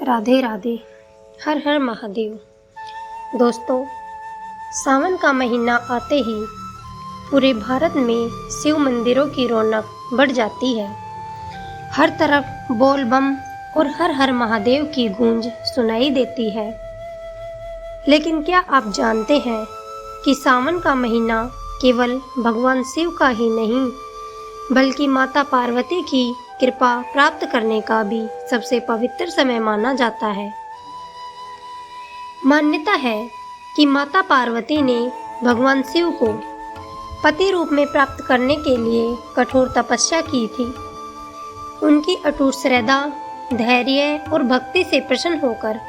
राधे राधे। हर हर महादेव। दोस्तों, सावन का महीना आते ही पूरे भारत में शिव मंदिरों की रौनक बढ़ जाती है। हर तरफ बोल बम और हर हर महादेव की गूंज सुनाई देती है। लेकिन क्या आप जानते हैं कि सावन का महीना केवल भगवान शिव का ही नहीं बल्कि माता पार्वती की कृपा प्राप्त करने का भी सबसे पवित्र समय माना जाता है। मान्यता है कि माता पार्वती ने भगवान शिव को पति रूप में प्राप्त करने के लिए कठोर तपस्या की थी। उनकी अटूट श्रद्धा, धैर्य और भक्ति से प्रसन्न होकर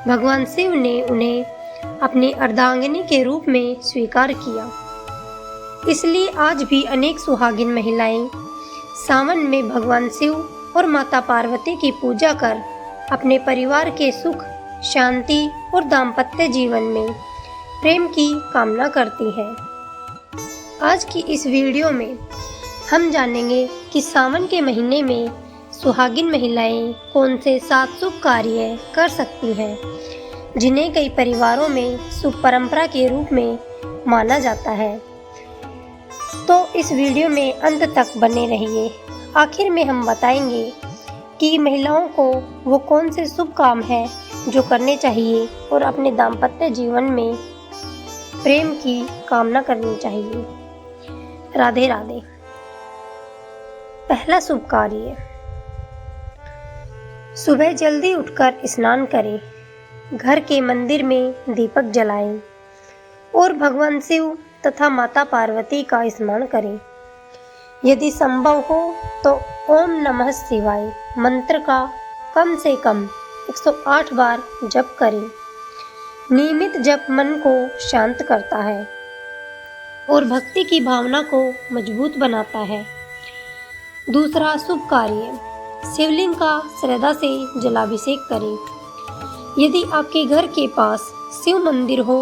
भगवान शिव ने उन्हें अपनी अर्धांगिनी के रूप में स्वीकार किया। इसलिए आज भी अनेक सुहागिन महिलाएं सावन में भगवान शिव और माता पार्वती की पूजा कर अपने परिवार के सुख, शांति और दाम्पत्य जीवन में प्रेम की कामना करती हैं। आज की इस वीडियो में हम जानेंगे कि सावन के महीने में सुहागिन महिलाएं कौन से 7 शुभ कार्य कर सकती हैं, जिन्हें कई परिवारों में शुभ परंपरा के रूप में माना जाता है। तो इस वीडियो में अंत तक बने रहिए। आखिर में हम बताएंगे कि महिलाओं को वो कौन से शुभ काम हैं जो करने चाहिए और अपने दाम्पत्य जीवन में प्रेम की कामना करनी चाहिए। राधे राधे। पहला शुभ कार्य, सुबह जल्दी उठकर स्नान करें, घर के मंदिर में दीपक जलाएं और भगवान शिव तथा माता पार्वती का स्मरण करें। यदि संभव हो तो ओम नमः शिवाय मंत्र का कम से कम 108 बार जप करें। नियमित जप मन को शांत करता है और भक्ति की भावना को मजबूत बनाता है। दूसरा शुभ कार्य, शिवलिंग का श्रद्धा से जलाभिषेक करें। यदि आपके घर के पास शिव मंदिर हो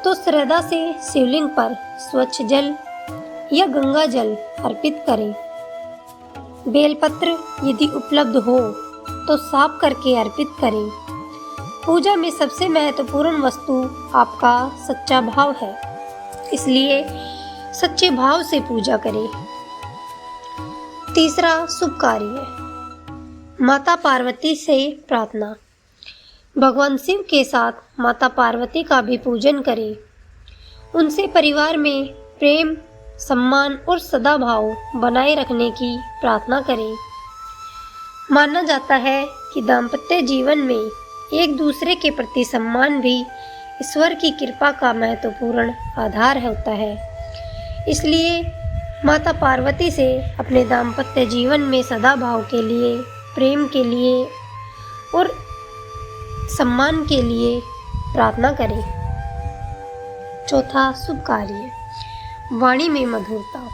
तो श्रद्धा से शिवलिंग पर स्वच्छ जल या गंगा जल अर्पित करें। बेलपत्र यदि उपलब्ध हो तो साफ करके अर्पित करें। पूजा में सबसे महत्वपूर्ण वस्तु आपका सच्चा भाव है, इसलिए सच्चे भाव से पूजा करें। तीसरा शुभ कार्य, माता पार्वती से प्रार्थना। भगवान शिव के साथ माता पार्वती का भी पूजन करें। उनसे परिवार में प्रेम, सम्मान और सदाभाव बनाए रखने की प्रार्थना करें। माना जाता है कि दाम्पत्य जीवन में एक दूसरे के प्रति सम्मान भी ईश्वर की कृपा का महत्वपूर्ण आधार होता है। इसलिए माता पार्वती से अपने दाम्पत्य जीवन में सदाभाव के लिए, प्रेम के लिए और सम्मान के लिए प्रार्थना करें। चौथा शुभ कार्य, वाणी में मधुरता।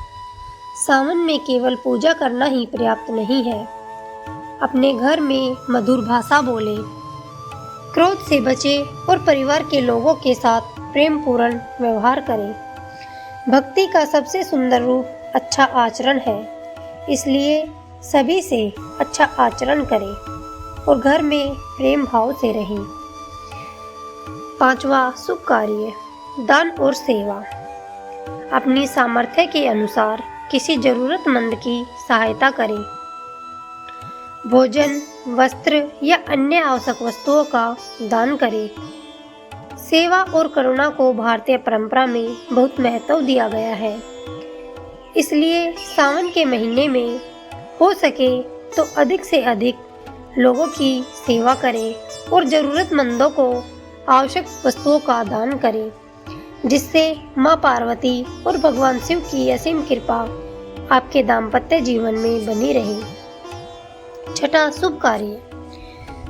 सावन में केवल पूजा करना ही पर्याप्त नहीं है। अपने घर में मधुर भाषा बोले, क्रोध से बचे और परिवार के लोगों के साथ प्रेम पूर्ण व्यवहार करें। भक्ति का सबसे सुंदर रूप अच्छा आचरण है, इसलिए सभी से अच्छा आचरण करें और घर में प्रेम भाव से रहें। पांचवा शुभ कार्य, दान और सेवा। अपनी सामर्थ्य के अनुसार किसी जरूरतमंद की सहायता करें। भोजन, वस्त्र या अन्य आवश्यक वस्तुओं का दान करें। सेवा और करुणा को भारतीय परंपरा में बहुत महत्व दिया गया है। इसलिए सावन के महीने में हो सके तो अधिक से अधिक लोगों की सेवा करें और ज़रूरतमंदों को आवश्यक वस्तुओं का दान करें, जिससे माँ पार्वती और भगवान शिव की असीम कृपा आपके दाम्पत्य जीवन में बनी रहे। छठा शुभ कार्य,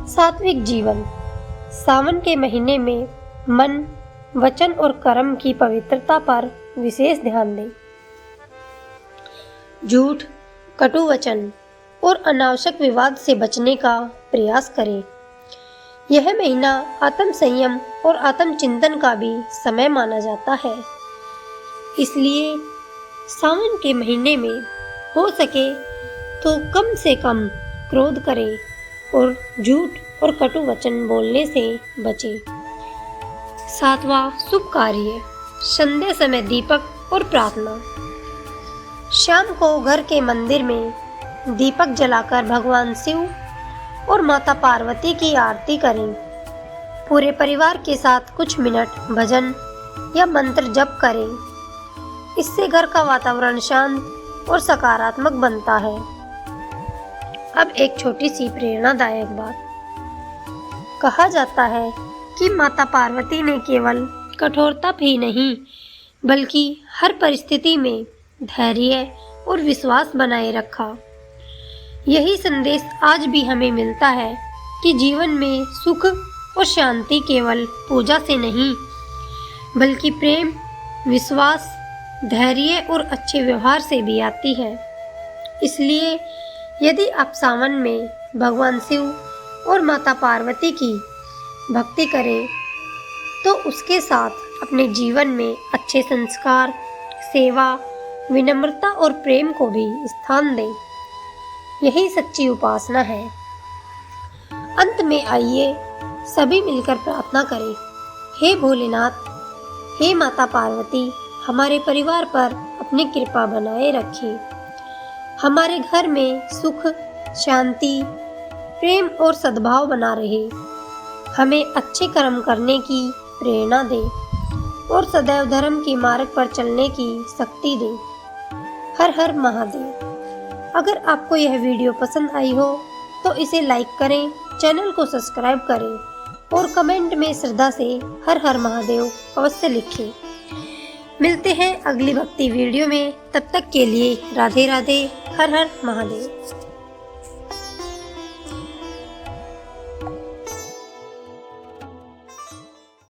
सात्विक जीवन। सावन के महीने में मन, वचन और कर्म की पवित्रता पर विशेष ध्यान दें। झूठ, कटु वचन और अनावश्यक विवाद से बचने का प्रयास करें। यह महीना आत्म संयम और आत्म चिंतन का भी समय माना जाता है। इसलिए सावन के महीने में हो सके तो कम से कम क्रोध करें और झूठ और कटु वचन बोलने से बचे। 7वां शुभ कार्य, संध्या समय दीपक और प्रार्थना। शाम को घर के मंदिर में दीपक जलाकर भगवान शिव और माता पार्वती की आरती करें। पूरे परिवार के साथ कुछ मिनट भजन या मंत्र जप करें। इससे घर का वातावरण शांत और सकारात्मक बनता है। अब एक छोटी सी प्रेरणादायक बात। कहा जाता है कि माता पार्वती ने केवल कठोरता ही नहीं बल्कि हर परिस्थिति में धैर्य और विश्वास बनाए रखा। यही संदेश आज भी हमें मिलता है कि जीवन में सुख और शांति केवल पूजा से नहीं बल्कि प्रेम, विश्वास, धैर्य और अच्छे व्यवहार से भी आती है। इसलिए यदि आप सावन में भगवान शिव और माता पार्वती की भक्ति करें तो उसके साथ अपने जीवन में अच्छे संस्कार, सेवा, विनम्रता और प्रेम को भी स्थान दें। यही सच्ची उपासना है। अंत में आइए सभी मिलकर प्रार्थना करें। हे भोलेनाथ, हे माता पार्वती, हमारे परिवार पर अपनी कृपा बनाए रखें। हमारे घर में सुख, शांति, प्रेम और सद्भाव बना रहे। हमें अच्छे कर्म करने की प्रेरणा दे और सदैव धर्म के मार्ग पर चलने की शक्ति दे। हर हर महादेव। अगर आपको यह वीडियो पसंद आई हो तो इसे लाइक करें, चैनल को सब्सक्राइब करें और कमेंट में श्रद्धा से हर हर महादेव अवश्य लिखें। मिलते हैं अगली भक्ति वीडियो में। तब तक के लिए राधे राधे, हर हर महादेव।